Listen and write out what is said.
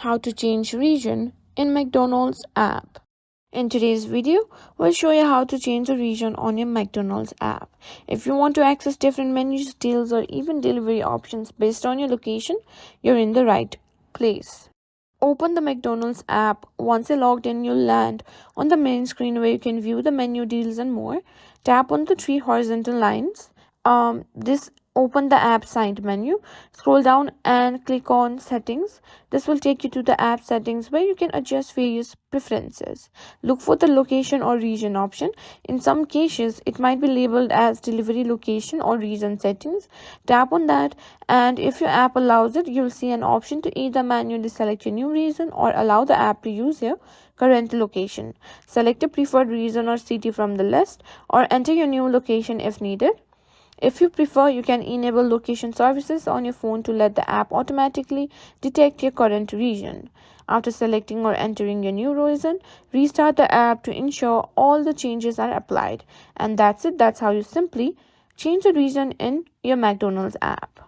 How to change region in McDonald's app. In today's video, we'll show you how to change the region on your McDonald's app. If you want to access different menus, deals, or even delivery options based on your location, you're in the right place. Open the McDonald's app. Once you're logged in, you'll land on the main screen where you can view the menu, deals, and more. Tap on the three horizontal lines. This open the app side menu. Scroll down and click on settings. This will take you to the app settings where you can adjust various preferences. Look for the location or region option. In some cases, it might be labeled as delivery location or region settings. Tap on that, and if your app allows it, you'll see an option to either manually select your new region or allow the app to use your current location. Select a preferred region or city from the list, or enter your new location if needed. If you prefer, you can enable location services on your phone to let the app automatically detect your current region. After selecting or entering your new region, restart the app to ensure all the changes are applied. And that's it. That's how you simply change the region in your McDonald's app.